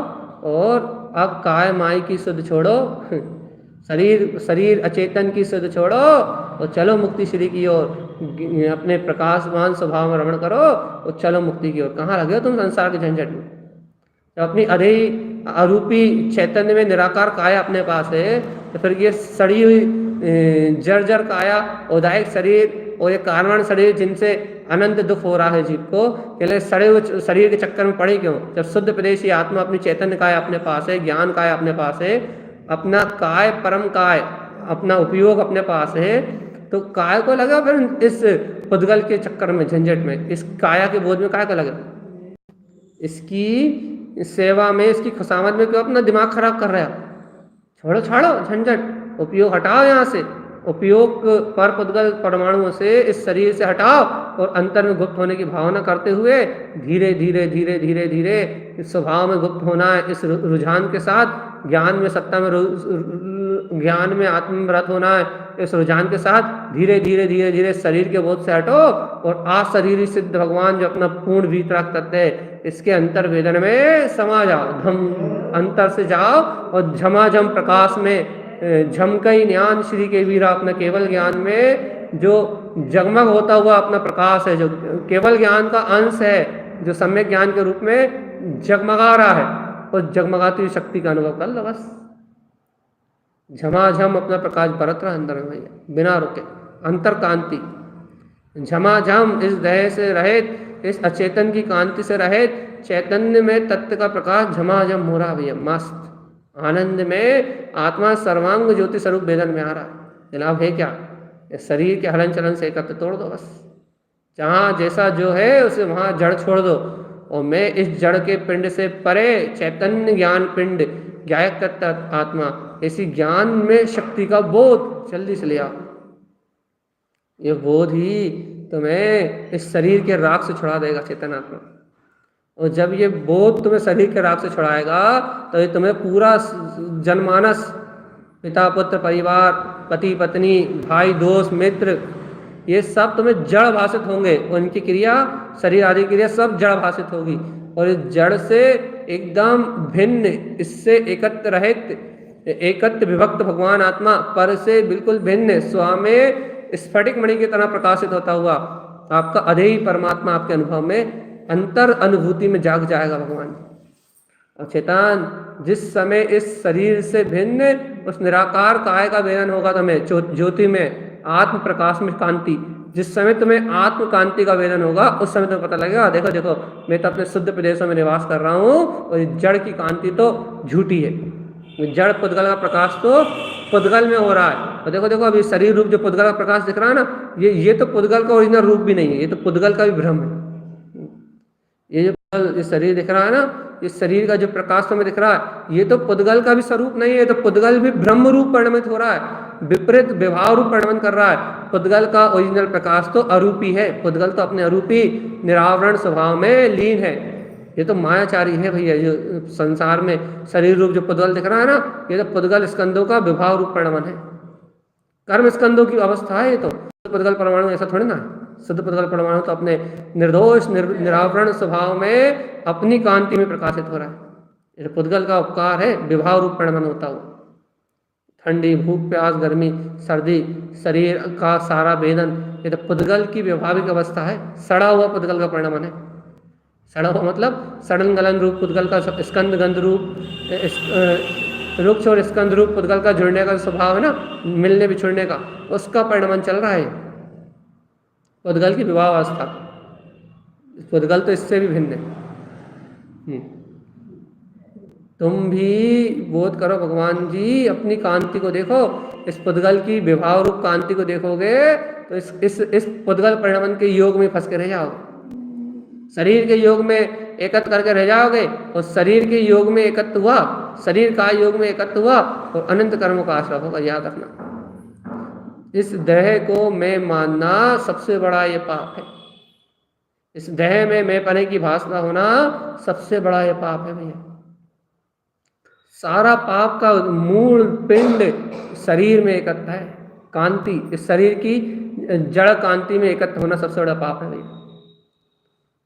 और अब काय माई की सुध छोड़ो, शरीर अचेतन की सुध छोड़ो और चलो मुक्ति श्री की ओर, अपने प्रकाशमान स्वभाव में रमण करो और चलो मुक्ति की ओर। कहाँ लगे हो तुम संसार के झंझट में? जब अपनी अधेय अरूपी चैतन्य में निराकार काया अपने पास है तो फिर ये सड़ी हुई जर्जर काया, औदायिक शरीर और ये कारण शरीर जिनसे अनंत दुख हो रहा है जीव को, कहले सड़े हुए शरीर के चक्कर में पड़े क्यों? जब शुद्ध प्रदेशी आत्मा अपनी चैतन्य काय अपने पास है, ज्ञान काय अपने पास है, अपना काय परम काय अपना उपयोग अपने पास है, तो काय को लगा फिर इस पुद्गल के चक्कर में झंझट में, इस काया के बोझ में काय को लगा? इसकी सेवा में, इसकी खुशामद में क्यों अपना दिमाग खराब कर रहे हो? छोड़ो छोड़ो झंझट, उपयोग हटाओ यहाँ से, उपयोग पर पुद्गल परमाणुओं से इस शरीर से हटाओ और अंतर में गुप्त होने की भावना करते हुए धीरे धीरे धीरे धीरे धीरे इस स्वभाव में गुप्त होना है, इस रुझान के साथ ज्ञान में सत्ता में ज्ञान में आत्मरत होना है, इस रुझान के साथ धीरे धीरे धीरे धीरे शरीर के बोध से हटो और शरीरी सिद्ध भगवान जो अपना पूर्ण वीतराग तत्व है इसके अंतर वेदन में समा जाओ, धम अंतर से जाओ और झमाझम प्रकाश में झमकई ज्ञान श्री के वीरा, अपना केवल ज्ञान में जो जगमग होता हुआ अपना प्रकाश है, जो केवल ज्ञान का अंश है, जो सम्यक ज्ञान के रूप में जगमगा रहा है, और जगमगाती हुई शक्ति का अनुभव कर लो बस। झमाझम अपना प्रकाश बरत रहा अंदर में भैया, बिना रुके, अंतर कांति झमाझम, इस देह से रहित, इस अचेतन की कांति से रहित चैतन्य में तत्व का प्रकाश झमाझम हो रहा भैया, मस्त आनंद में आत्मा सर्वांग ज्योति स्वरूप वेदन में आ रहा है। जनाब है क्या? इस शरीर के हलन चलन से एकत्र तोड़ दो बस, जहाँ जैसा जो है उसे वहाँ जड़ छोड़ दो, और मैं इस जड़ के पिंड से परे चैतन्य ज्ञान पिंड ज्ञायक तत्व आत्मा, ऐसी ज्ञान में शक्ति का बोध जल्दी से ले आओ। ये बोध ही तुम्हें इस शरीर के राग से छुड़ा देगा चेतन आत्मा, और जब ये बोध तुम्हें शरीर के राग से छुड़ाएगा तो ये तुम्हें पूरा जनमानस, पिता पुत्र परिवार, पति पत्नी, भाई दोस्त मित्र, ये सब तुम्हें जड़ भाषित होंगे, उनकी क्रिया शरीर आदि क्रिया सब जड़ भाषित होगी, और इस जड़ से एकदम भिन्न, इससे एकत्र रहित, एकत्र विभक्त भगवान आत्मा पर से बिल्कुल भिन्न स्वामी स्फटिक मणि की तरह प्रकाशित होता हुआ आपका अधेय परमात्मा आपके अनुभव में अंतर अनुभूति में जाग जाएगा भगवान। और चेतन जिस समय इस शरीर से भिन्न उस निराकार काय का वेदन होगा तुम्हें ज्योति में, आत्म प्रकाश में कांति, जिस समय तुम्हें आत्म कांति का वेदन होगा उस समय तुम्हें पता लगेगा देखो देखो मैं तो अपने शुद्ध प्रदेशों में निवास कर रहा हूँ और जड़ की कांति तो झूठी है, जड़ पुद्गल का प्रकाश तो पुद्गल में हो रहा है। और देखो देखो अभी शरीर रूप जो पुद्गल का प्रकाश दिख रहा है ना, ये तो पुद्गल का ओरिजिनल रूप भी नहीं है, ये तो पुद्गल का भी भ्रम है। ये जो शरीर दिख रहा है ना, इस शरीर का जो प्रकाश तुम्हें दिख रहा है ये तो पुद्गल का भी स्वरूप नहीं है, तो पुद्गल भी ब्रह्म रूप परिणमित हो रहा है, विपरीत विभाव रूप परिणमन कर रहा है। पुद्गल का ओरिजिनल प्रकाश तो अरूपी है, पुद्गल तो अपने अरूपी निरावरण स्वभाव में लीन है। ये तो मायाचारी है भैया, जो संसार में शरीर रूप जो पुद्गल दिख रहा है ना, ये तो पुद्गल स्कंदों का विभाव रूप परिणमन है, कर्म स्कंदों की अवस्था है। ये तो पुद्गल परमाणु ऐसा थोड़ी ना है, शुद्ध पुद्गल परमाणु तो अपने निर्दोष निरावरण स्वभाव में अपनी कांति में प्रकाशित हो रहा है। ये पुद्गल का उपकार है, विभाव रूप परिणमन होता हुआ, ठंडी भूख प्यास गर्मी सर्दी शरीर का सारा वेदन, ये तो पुद्गल की व्यवहारिक अवस्था है, सड़ा हुआ पुद्गल का परिणमन है। सड़न मतलब सड़न गलन रूप पुद्गल का स्कंद गंध रूप रुक्ष और स्कंद रूप पुद्गल का जुड़ने का स्वभाव है ना, मिलने बिछुड़ने का, उसका परिणमन चल रहा है पुद्गल की विवाह अवस्था। पुद्गल तो इससे भी भिन्न है। तुम भी बोध करो भगवान जी, अपनी कांति को देखो, इस पुद्गल की विभाव रूप कांति को देखोगे तो इस पुद्गल परिणमन के योग में फंस के रह जाओगे, शरीर के योग में एकत्र करके रह जाओगे, और शरीर के योग में एकत्र हुआ, शरीर का योग में एकत्र हुआ और अनंत कर्मों का आश्रय होगा। याद रखना, इस देह को मैं मानना सबसे बड़ा ये पाप है। इस देह में मैं पने की भासना होना सबसे बड़ा ये पाप है भैया। सारा पाप का मूल पिंड शरीर में एकत्र है, कांति, इस शरीर की जड़ कांति में एकत्र होना सबसे बड़ा पाप है भैया।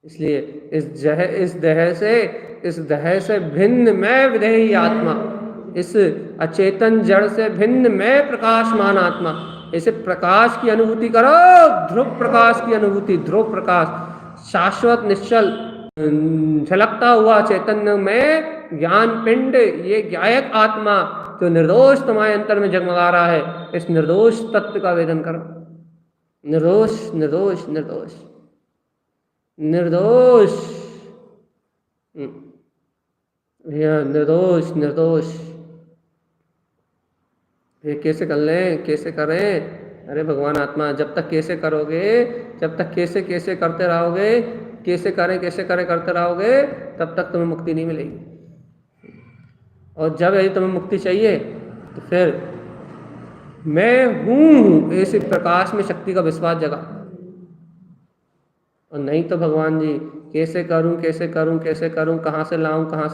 इसलिए इस देह से भिन्न मैं विदेही आत्मा, इस अचेतन जड़ से भिन्न मैं प्रकाशमान आत्मा, इसे प्रकाश की अनुभूति करो, ध्रुव प्रकाश की अनुभूति, ध्रुव प्रकाश, शाश्वत निश्चल झलकता हुआ चैतन्य में ज्ञान पिंड, ये ज्ञायक आत्मा जो निर्दोष तुम्हारे अंतर में जगमगा रहा है, इस निर्दोष तत्व का वेदन करो। निर्दोष निर्दोष निर्दोष निर्दोष निर्दोष निर्दोष। ये कैसे कर लें, कैसे करें? अरे भगवान आत्मा, जब तक कैसे करोगे, जब तक कैसे कैसे करते रहोगे, कैसे करें करते रहोगे, तब तक तुम्हें मुक्ति नहीं मिलेगी। और जब यदि तुम्हें मुक्ति चाहिए तो फिर मैं हूँ ऐसे प्रकाश में शक्ति का विश्वास जगा, और नहीं तो भगवान जी कैसे करूं, कहाँ से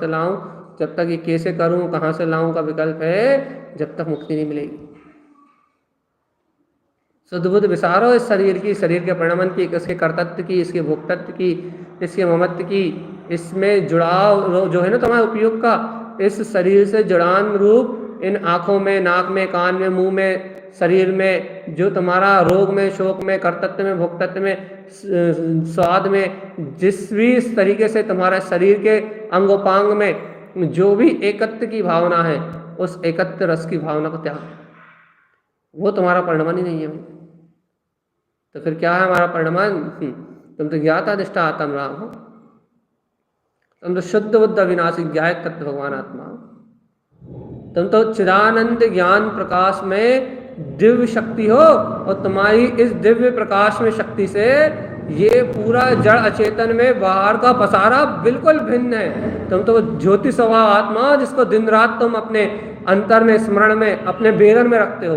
लाऊं, जब तक ये कैसे करूं कहाँ से लाऊं का विकल्प है, जब तक मुक्ति नहीं मिलेगी। शुद्ध बुद्ध विसारो इस शरीर की, शरीर के परिणमन की, इसके कर्तत्व की, इसके भोक्तत्व की, इसके ममत्व की, इसमें जुड़ाव जो है ना तुम्हारे उपयोग का, इस शरीर से जुड़ान रूप इन आँखों में, नाक में, कान में, मुंह में, शरीर में जो तुम्हारा रोग में, शोक में, कर्तत्व में, भोक्तत्व में, स्वाद में, जिस भी इस तरीके से तुम्हारे शरीर के अंगोपांग में जो भी एकत्व की भावना है, उस एकत्व रस की भावना को त्याग, वो तुम्हारा परिणमन ही नहीं है। तो फिर क्या है हमारा परिणमन? तुम तो ज्ञाता निष्ठा आत्म राम हो, तुम तो शुद्ध बुद्ध अविनाशी ज्ञायक तत्व भगवान आत्मा हो, तुम तो चिदानंद ज्ञान प्रकाश में दिव्य शक्ति हो, और तुम्हारी इस दिव्य प्रकाश में शक्ति से ये पूरा जड़ अचेतन में बाहर का पसारा बिल्कुल भिन्न है। तुम तो ज्योति स्वभाव आत्मा, जिसको दिन रात तुम अपने अंतर में, स्मरण में, अपने वेदन में रखते हो,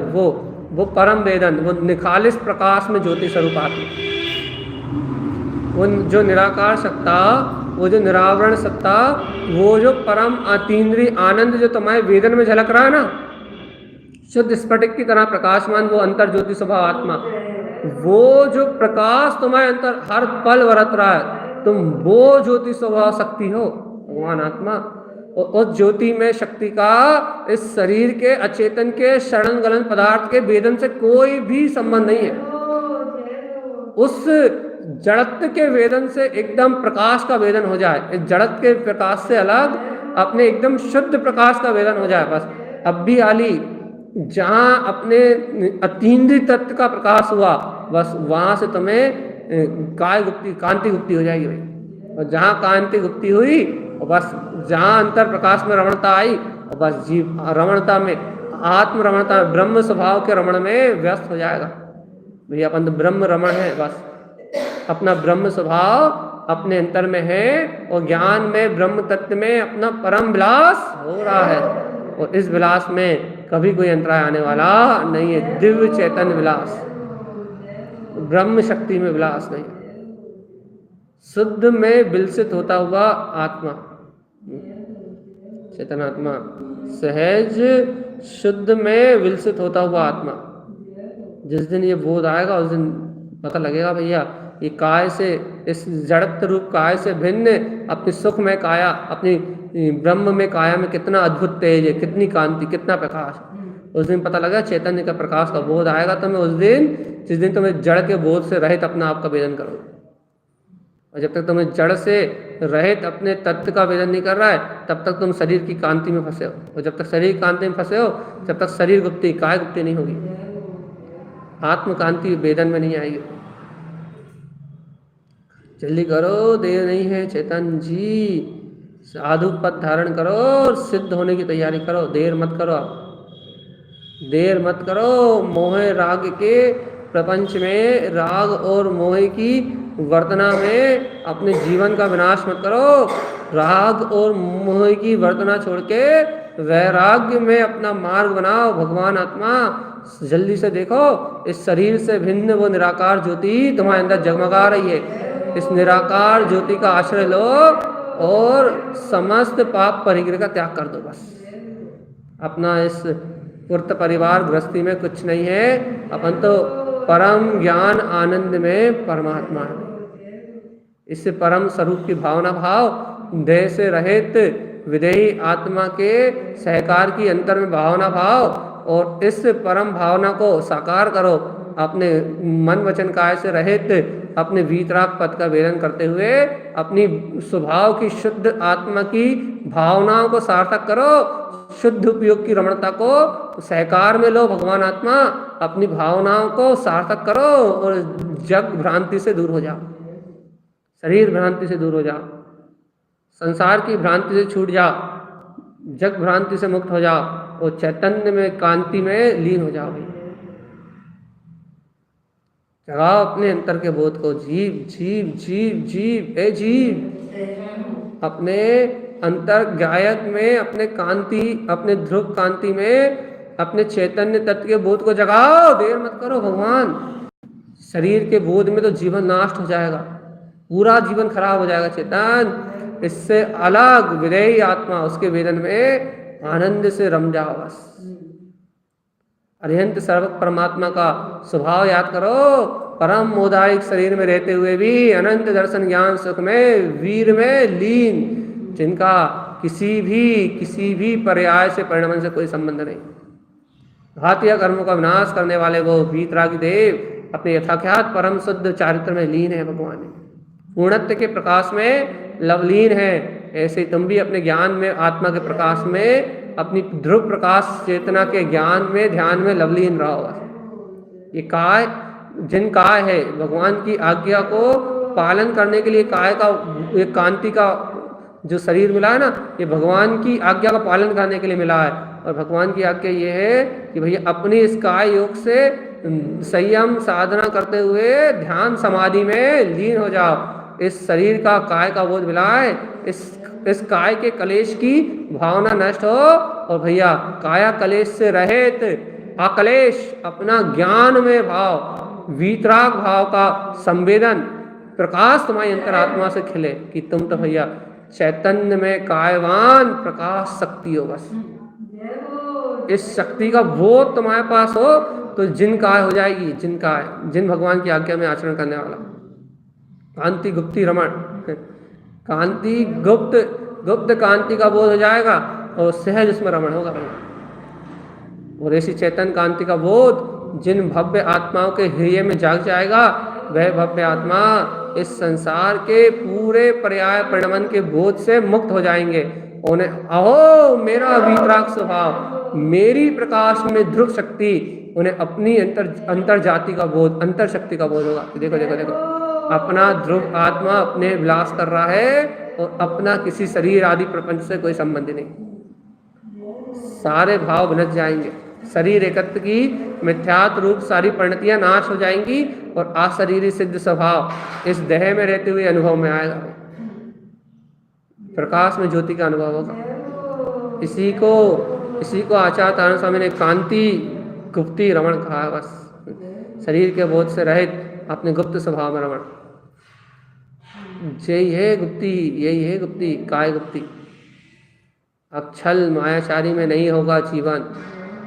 वो परम वेदन, वो निखालिस प्रकाश में ज्योति स्वरूप आत्मा, वो जो निराकार सत्ता, वो जो निरावरण सत्ता, वो जो परम अतीन्द्रिय आनंद जो तुम्हारे वेदन में झलक रहा है ना, शुद्ध स्फटिक की तरह प्रकाशमान, वो अंतर ज्योति स्वभाव आत्मा, वो जो प्रकाश तुम्हारे अंतर हर पल बरत रहा है, तुम वो ज्योति स्वभाव शक्ति हो भगवान आत्मा। और उस ज्योति में शक्ति का इस शरीर के अचेतन के शरण गलन पदार्थ के वेदन से कोई भी संबंध नहीं है। उस जड़त्व के वेदन से एकदम प्रकाश का वेदन हो जाए, इस जड़त्व के प्रकाश से अलग अपने एकदम शुद्ध प्रकाश का वेदन हो जाए, बस अब भी आली जहाँ अपने अतीन्द्रिय तत्व का प्रकाश हुआ, बस वहाँ से तुम्हें कांति गुप्ति हो जाएगी भाई। और जहाँ कांति गुप्ति हुई, और बस जहाँ अंतर प्रकाश में रमणता आई, और बस जीव रमणता में, आत्म रमणता में, ब्रह्म स्वभाव के रमण में व्यस्त हो जाएगा भैया। अपन तो ब्रह्म रमण है, बस अपना ब्रह्म स्वभाव अपने अंतर में है, और ज्ञान में, ब्रह्म तत्व में अपना परम विलास हो रहा है, और इस विलास में कभी कोई अंतराय आने वाला नहीं है। दिव्य चैतन्य विलास, ब्रह्म शक्ति में विलास नहीं, शुद्ध में विलसित होता हुआ आत्मा, चेतन आत्मा, सहज शुद्ध में विलसित होता हुआ आत्मा। जिस दिन ये बोध आएगा, उस दिन पता लगेगा भैया ये काय से, इस जड़त्व रूप काय से भिन्न अपनी सुख में काया, अपनी ब्रह्म में काया में कितना अद्भुत तेज है, कितनी कांति, कितना प्रकाश। उस दिन पता लगा चैतन्य का प्रकाश का बोध आएगा, तो मैं उस दिन, जिस दिन तुम्हें जड़ के बोध से रहित अपना आप का वेदन करो, और जब तक तुम्हें जड़ से रहित अपने तत्व का वेदन नहीं कर रहा है, तब तक तुम शरीर की कांति में फंसे हो। और जब तक शरीर कांति में फंसे हो, जब तक शरीर गुप्ति काय गुप्ति नहीं होगी, आत्म कांति वेदन में नहीं आएगी। जल्दी करो, देर नहीं है चेतन जी, साधु पद धारण करो और सिद्ध होने की तैयारी करो। देर मत करो, आप देर मत करो। मोह राग के प्रपंच में, राग और मोह की वर्तना में अपने जीवन का विनाश मत करो। राग और मोह की वर्तना छोड़ के वैराग्य में अपना मार्ग बनाओ। भगवान आत्मा जल्दी से देखो, इस शरीर से भिन्न वो निराकार ज्योति तुम्हारे अंदर जगमगा रही है। इस निराकार ज्योति का आश्रय लो और समस्त पाप परिग्रह का त्याग कर दो। बस अपना इस पूर्त परिवार गृहस्थी में कुछ नहीं है, अपन तो परम ज्ञान आनंद में परमात्मा है। इस परम स्वरूप की भावना भाव, देह से रहित विदेही आत्मा के सहकार की अंतर में भावना भाव, और इस परम भावना को साकार करो। अपने मन वचन काय से रहित अपने वीतराग पद का वेदन करते हुए अपनी स्वभाव की शुद्ध आत्मा की भावनाओं को सार्थक करो। शुद्ध उपयोग की रमणता को सहकार में लो। भगवान आत्मा अपनी भावनाओं को सार्थक करो और जग भ्रांति से दूर हो जाओ, शरीर भ्रांति से दूर हो जाओ, संसार की भ्रांति से छूट जाओ, जग भ्रांति से मुक्त हो जाओ और चैतन्य में कांति में लीन हो जाओ। जगाओ अपने अंतर के बोध को। जीव जीव जीव जीव ए जीव, अपने अंतर गायक में, अपने कांति, अपने ध्रुव कांति में अपने चैतन्य तत्व के बोध को जगाओ। देर मत करो भगवान। शरीर के बोध में तो जीवन नाश हो जाएगा, पूरा जीवन खराब हो जाएगा। चेतन इससे अलग विदेही आत्मा, उसके वेदन में आनंद से रम जाओ। बस अरिहंत सर्वक परमात्मा का स्वभाव याद करो। परम मोदायिक शरीर में रहते हुए भी अनंत दर्शन ज्ञान सुख में वीर में लीन, जिनका किसी भी पर्याय से परिणमन से कोई संबंध नहीं। घातीय कर्मों का विनाश करने वाले वो वीतरागी देव अपने यथाख्यात परम शुद्ध चारित्र में लीन है। भगवान पूर्णत्व के प्रकाश में लवलीन है। ऐसे ही तुम भी अपने ज्ञान में, आत्मा के प्रकाश में, अपनी ध्रुव प्रकाश चेतना के ज्ञान में, ध्यान में लवलीन रहो। ये काय जिन काय है, भगवान की आज्ञा को पालन करने के लिए काय का, ये कांति का जो शरीर मिला है ना, ये भगवान की आज्ञा का पालन करने के लिए मिला है। और भगवान की आज्ञा ये है कि भैया अपनी इस काय योग से संयम साधना करते हुए ध्यान समाधि में लीन हो जाओ। इस शरीर का काय का बोध मिला है, इस काय के कलेश की भावना नष्ट हो और भैया काया कलेश से रहित अकलेश अपना ज्ञान में भाव, वीतराग भाव का संवेदन प्रकाश तुम्हारी अंतरात्मा से खिले कि तुम तो भैया चैतन्य में कायवान प्रकाश शक्ति हो। बस इस शक्ति का बोध तुम्हारे पास हो तो जिन काय हो जाएगी। जिन काय, जिन भगवान की आज्ञा में आचरण करने वाला। कांति गुप्ति रमण, कांति गुप्त कांति का बोध हो जाएगा और सहज उसमें रमण होगा। और ऐसी चैतन्य कांति का बोध जिन भव्य आत्माओं के हृदय में जाग जाएगा, वह भव्य आत्मा इस संसार के पूरे पर्याय परिणमन के बोध से मुक्त हो जाएंगे। उन्हें अहो मेरा वीतराग स्वभाव, मेरी प्रकाश में ध्रुव शक्ति, उन्हें अपनी अंतर जाति का बोध, अंतर शक्ति का बोध होगा। देखो देखो देखो, अपना ध्रुव आत्मा अपने विलास कर रहा है और अपना किसी शरीर आदि प्रपंच से कोई संबंध नहीं। सारे भाव विनष्ट जाएंगे। शरीर एकत्व की मिथ्यात्व रूप सारी परिणतियां नाश हो जाएंगी और अशरीरी सिद्ध स्वभाव इस देह में रहते हुए अनुभव में आएगा। प्रकाश में ज्योति का अनुभव होगा। इसी को आचार्य तारण स्वामी ने कांति गुप्ति रमण कहा है। बस शरीर के बोध से रहित अपने गुप्त स्वभाव में रमण, यही है गुप्ति, काय गुप्ति। अब छल मायाचारी में नहीं होगा जीवन,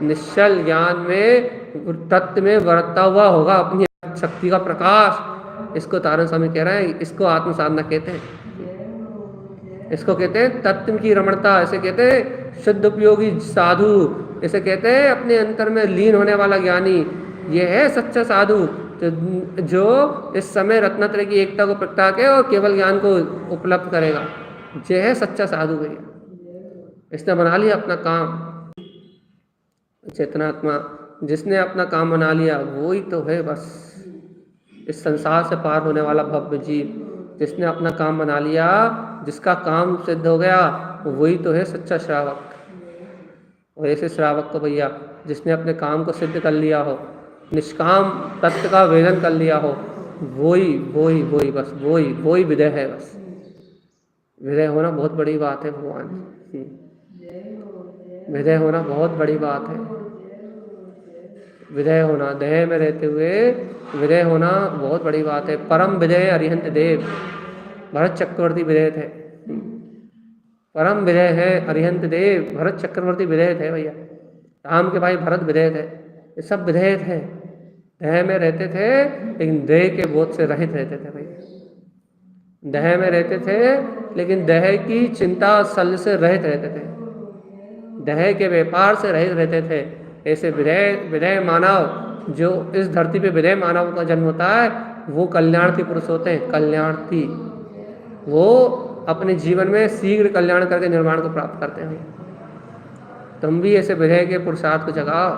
निश्चल ज्ञान में तत्व में बरतता हुआ होगा अपनी शक्ति का प्रकाश। इसको तारण स्वामी कह रहे हैं, इसको आत्म साधना कहते हैं। इसको कहते हैं तत्व की रमणता, ऐसे कहते हैं शुद्ध उपयोगी साधु, इसे कहते हैं अपने अंतर में लीन होने वाला ज्ञानी। ये है सच्चा साधु तो जो इस समय रत्नत्रय की एकता को प्रगटा के और केवल ज्ञान को उपलब्ध करेगा, ये है सच्चा साधु भैया। इसने बना लिया अपना काम, चेतनात्मा जिसने अपना काम बना लिया वो ही तो है बस इस संसार से पार होने वाला भव्य जीव। जिसने अपना काम बना लिया, जिसका काम सिद्ध हो गया, वही तो है सच्चा श्रावक। और ऐसे श्रावक को भैया जिसने अपने काम को सिद्ध कर लिया हो, निष्काम तत्व का वेदन कर लिया हो, वही वही वही बस वही वही विदय है। बस विदय होना बहुत बड़ी बात है भगवान। विदय होना बहुत बड़ी बात है। विदय होना, देह में रहते हुए विदय होना बहुत बड़ी बात है। परम विदय अरिहंत देव, भरत चक्रवर्ती विदय थे। परम विदय है अरिहंत देव, भरत चक्रवर्ती विदय थे भैया। राम के भाई भरत विदय थे। ये सब विदय थे, देह में रहते थे लेकिन देह के बोध से रहित रहते थे भैया। देह में रहते थे लेकिन देह की चिंता सल से रहित रहते थे, देह के व्यापार से रहित रहते थे। ऐसे विदय विदय मानव, जो इस धरती पे विदय मानव का जन्म होता है, वो कल्याणार्थी पुरुष होते हैं। कल्याणार्थी, वो अपने जीवन में शीघ्र कल्याण करके निर्माण को प्राप्त करते हैं। तुम भी ऐसे विदय के पुरुषार्थ को जगाओ,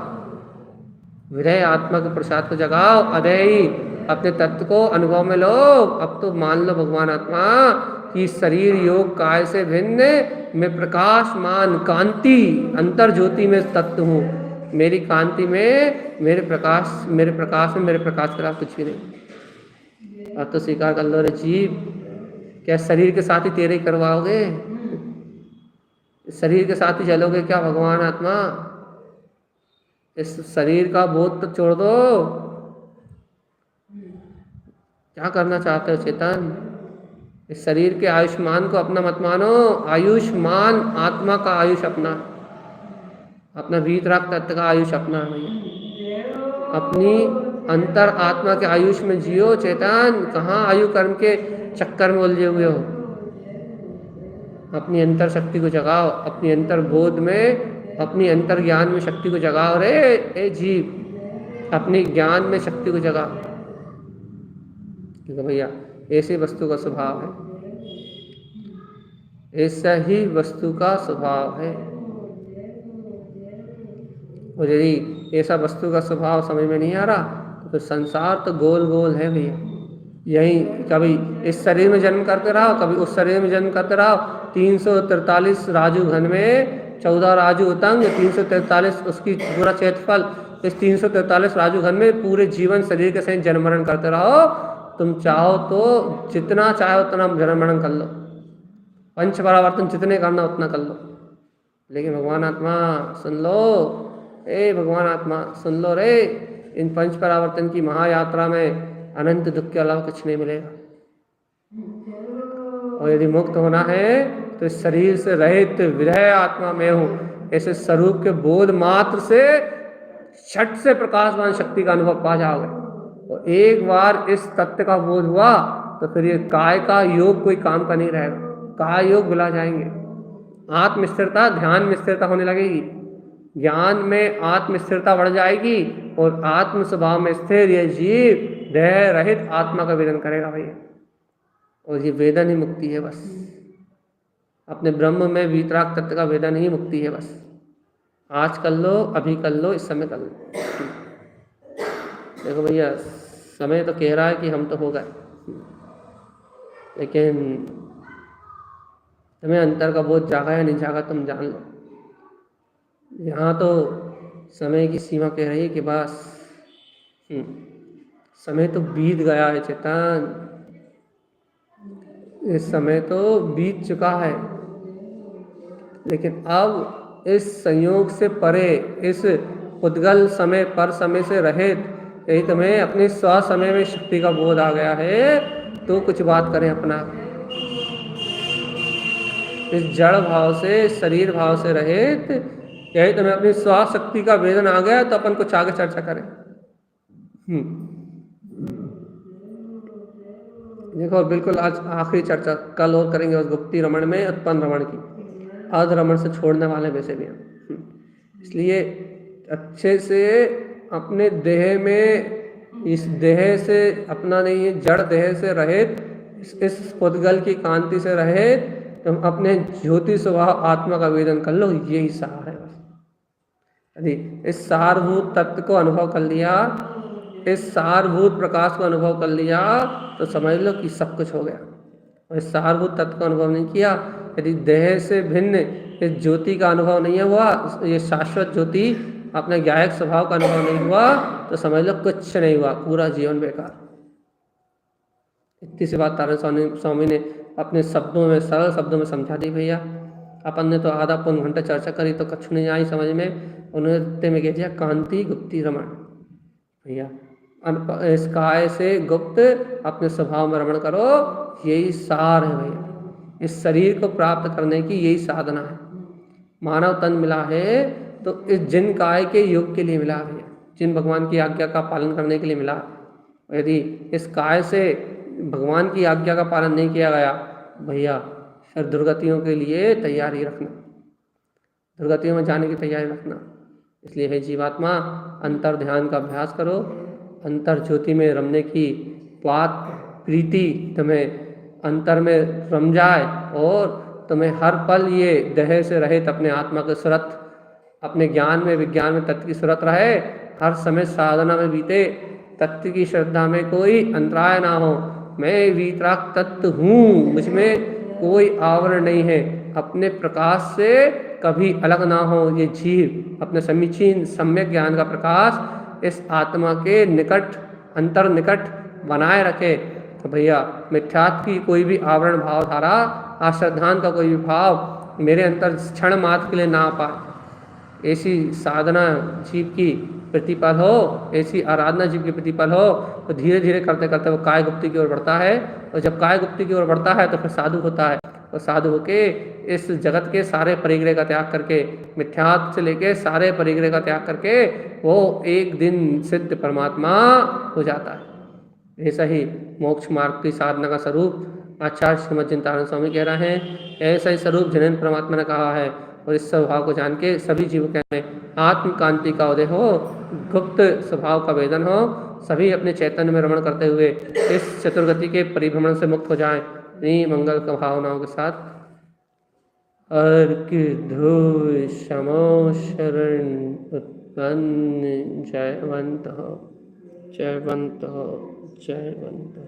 विदय आत्मा के पुरुषार्थ को जगाओ। अदयी अपने तत्व को अनुभव में लो। अब तो मान लो भगवान आत्मा कि शरीर योग काय से भिन्न मैं प्रकाशमान कांति अंतर ज्योति में तत्व हूँ। मेरी कांति में, मेरे प्रकाश में, मेरे प्रकाश के अलावा कुछ भी नहीं। अब तो स्वीकार कर लो रे जीव, क्या शरीर के साथ ही तेरे ही करवाओगे? शरीर के साथ ही चलोगे क्या भगवान आत्मा? इस शरीर का बोध तो छोड़ दो। क्या करना चाहते हो चेतन? इस शरीर के आयुष्मान को अपना मत मानो। आयुष्मान आत्मा का आयुष अपना, अपना वीतराग तत्व का आयुष अपना भैया। अपनी अंतर आत्मा के आयुष में जियो चेतन। कहाँ आयु कर्म के चक्कर में उलझे हुए हो? अपनी अंतर शक्ति को जगाओ, अपनी अंतर बोध में, अपनी अंतर ज्ञान में शक्ति को जगाओ रे ए जीव, अपनी ज्ञान में शक्ति को जगाओ। क्योंकि भैया ऐसी वस्तु का स्वभाव है, ऐसा ही वस्तु का स्वभाव है। और यदि ऐसा वस्तु का स्वभाव समझ में नहीं आ रहा तो फिर संसार तो गोल गोल है भैया। यही कभी इस शरीर में जन्म करते रहो, कभी उस शरीर में जन्म करते रहो। 343 राजू घन में 14 राजू उतंग, 343 उसकी पूरा क्षेत्रफल। इस 343 राजू घन में पूरे जीवन शरीर के सहित जन्म मरण करते रहो। तुम चाहो तो जितना चाहो उतना जन्म मरण कर लो, पंच परावर्तन जितने करना उतना कर लो। लेकिन भगवान आत्मा सुन लो, ए भगवान आत्मा सुन लो रे, इन पंच परावर्तन की महायात्रा में अनंत दुख के अलावा कुछ नहीं मिलेगा। और यदि मुक्त होना है तो इस शरीर से रहित विधेय आत्मा में हूँ, ऐसे स्वरूप के बोध मात्र से छठ से प्रकाशमान शक्ति का अनुभव पा जाओगे। और एक बार इस तत्व का बोध हुआ तो फिर ये काय का योग कोई काम का नहीं रहेगा। काय योग भुला जाएंगे। आत्म स्थिरता, ध्यान में स्थिरता होने लगेगी, ज्ञान में आत्म स्थिरता बढ़ जाएगी और आत्म स्वभाव में स्थिर ये जीव देह रहित आत्मा का वेदन करेगा भैया। और ये वेदन ही मुक्ति है बस। अपने ब्रह्म में वीतराग तत्व का वेदन ही मुक्ति है बस। आज कर लो, अभी कर लो, इस समय कर लो। देखो भैया समय तो कह रहा है कि हम तो हो गए, लेकिन तुम्हें अंतर का बोध जागा या नहीं जागा तुम जान लो। यहाँ तो समय की सीमा कह रही है कि बस समय तो बीत गया है चेतन, इस समय तो बीत चुका है। लेकिन अब इस संयोग से परे, इस उद्गल समय पर समय से रहित, यही तुम्हें अपने स्व समय में शक्ति का बोध आ गया है तो कुछ बात करें अपना। इस जड़ भाव से, शरीर भाव से रहित, यही तुम्हें अपनी स्व शक्ति का वेदन आ गया तो अपन कुछ आगे चर्चा करें। देखो बिल्कुल आज आखिरी चर्चा कल और करेंगे उस गुप्ती रमण में, उत्पन्न रमण की। अर्ध रमण से छोड़ने वाले वैसे भी हैं, इसलिए अच्छे से अपने देह में इस देह से अपना नहीं है, जड़ देह से रहित, इस पुद्गल की कांति से रहित तुम अपने ज्योति स्वभाव आत्मा का वेदन कर लो, यही सार है बस। यदि इस सारभूत तत्व को अनुभव कर लिया, इस सारभूत प्रकाश को अनुभव कर लिया, तो समझ लो कि सब कुछ हो गया। और इस सारभूत तत्व का अनुभव नहीं किया, यदि देह से भिन्न इस ज्योति का अनुभव नहीं हुआ, ये शाश्वत ज्योति अपने ज्ञायक स्वभाव का अनुभव नहीं हुआ, तो समझ लो कुछ नहीं हुआ, पूरा जीवन बेकार। इतनी सी बात तारण स्वामी ने अपने शब्दों में, सरल शब्दों में समझा दी भैया। अपन ने तो आधा पौन घंटा चर्चा करी तो कछु नहीं आई समझ में। उन्होंने इतने में कह दिया कांति गुप्ती रमण भैया, इस काय से गुप्त अपने स्वभाव में रमण करो, यही सार है भैया। इस शरीर को प्राप्त करने की यही साधना है। मानव तन मिला है तो इस जिन काय के योग के लिए मिला है, जिन भगवान की आज्ञा का पालन करने के लिए मिला। यदि इस काय से भगवान की आज्ञा का पालन नहीं किया गया भैया, फिर दुर्गतियों के लिए तैयारी रखना, दुर्गतियों में जाने की तैयारी रखना। इसलिए हे जीवात्मा, अंतर ध्यान का अभ्यास करो, अंतर ज्योति में रमने की बात प्रीति तुम्हें अंतर में रम जाए, और तुम्हें हर पल ये देह से रहित अपने आत्मा के सुरत, अपने ज्ञान में विज्ञान में तत्व की सुरत रहे, हर समय साधना में बीते, तत्व की श्रद्धा में कोई अंतराय ना हो। मैं वीतराग तत्व हूँ, मुझमें कोई आवरण नहीं है, अपने प्रकाश से कभी अलग ना हो। ये जीव अपने समीचीन सम्यक ज्ञान का प्रकाश इस आत्मा के निकट, अंतर निकट बनाए रखे। तो भैया मिथ्यात्व की कोई भी आवरण भाव धारा, अश्रद्धान का कोई भी भाव मेरे अंतर क्षण मात्र के लिए ना आ पाए। ऐसी साधना जीव की प्रतिपल हो, ऐसी आराधना जीव की प्रतिपल हो, तो धीरे धीरे करते करते वो काय गुप्ती की ओर बढ़ता है। और जब काय गुप्ती की ओर बढ़ता है तो फिर साधु होता है, और साधु होके इस जगत के सारे परिग्रह का त्याग करके, मिथ्यात्व से लेके सारे परिग्रह का त्याग करके वो एक दिन सिद्ध परमात्मा हो जाता है। ऐसा ही मोक्ष मार्ग की साधना का स्वरूप आचार्य श्रीमद चिंतामणि स्वामी कह रहे हैं। ऐसा ही स्वरूप जिनेन्द्र परमात्मा ने कहा है, और इस स्वभाव को जान के सभी जीवों के आत्म कांति का उदय हो, गुप्त स्वभाव का वेदन हो, सभी अपने चैतन्य में रमण करते हुए इस चतुर्गति के परिभ्रमण से मुक्त हो जाएं। इन्हीं मंगल का भावनाओं के साथ अर्क धूय शमो शरण उत्पन्न जयवंत हो, जयवंत हो, जयवंत हो।